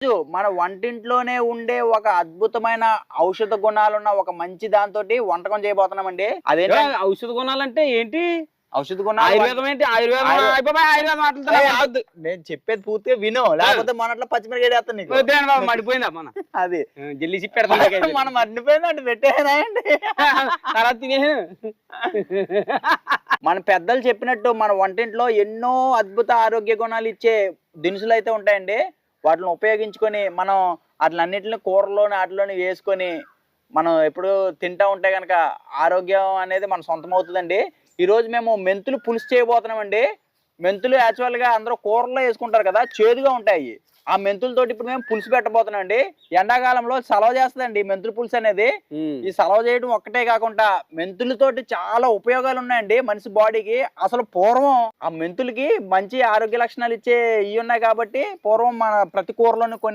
మన వంటింట్లోనే ఉండే ఒక అద్భుతమైన ఔషధ గుణాలున్న ఒక మంచి దాంతోటి వంటకం చేయబోతున్నామండి. అదేంటి ఔషధ గుణాలంటే ఏంటి? ఔషధ గుణాలు ఆయుర్వేదం ఏంటి? ఆయుర్వేదం ఆయుర్వేదం మాట్లాడుతున్నా. నేను చెప్పేది పూర్తిగా విను, లేకపోతే మనట్లో పచ్చిమిరకాయ వేస్తాను నీకు. మడిపోయిందా మన అది జల్లి పెడతాం మనం మర్చిపోయింది అంటే పెట్టేనాయండి. తర్వాత తినే మన పెద్దలు చెప్పినట్టు మన వంటింట్లో ఎన్నో అద్భుత ఆరోగ్య గుణాలు ఇచ్చే దినుసులు అయితే ఉంటాయండి. వాటిని ఉపయోగించుకొని మనం వాటిలన్నిటిని కూరలోని వాటిలోని వేసుకొని మనం ఎప్పుడు తింటా ఉంటే కనుక ఆరోగ్యం అనేది మన సొంతం అవుతుందండి. ఈరోజు మేము మెంతులు పులుసు చేయబోతున్నామండి. మెంతులు యాక్చువల్గా అందరూ కూరల్లో వేసుకుంటారు కదా, చేదుగా ఉంటాయి. ఆ మెంతులతోటి ఇప్పుడు మేము పులుసు పెట్టబోతున్నాం అండి. ఎండాకాలంలో సలవ చేస్తుందండి మెంతుల పులుసు అనేది. ఈ సలవ చేయడం ఒక్కటే కాకుండా మెంతులతోటి చాలా ఉపయోగాలు ఉన్నాయండి మనిషి బాడీకి. అసలు పూర్వం ఆ మెంతులకి మంచి ఆరోగ్య లక్షణాలు ఇచ్చే ఇవి ఉన్నాయి కాబట్టి పూర్వం మన ప్రతి కూరలోని కొన్ని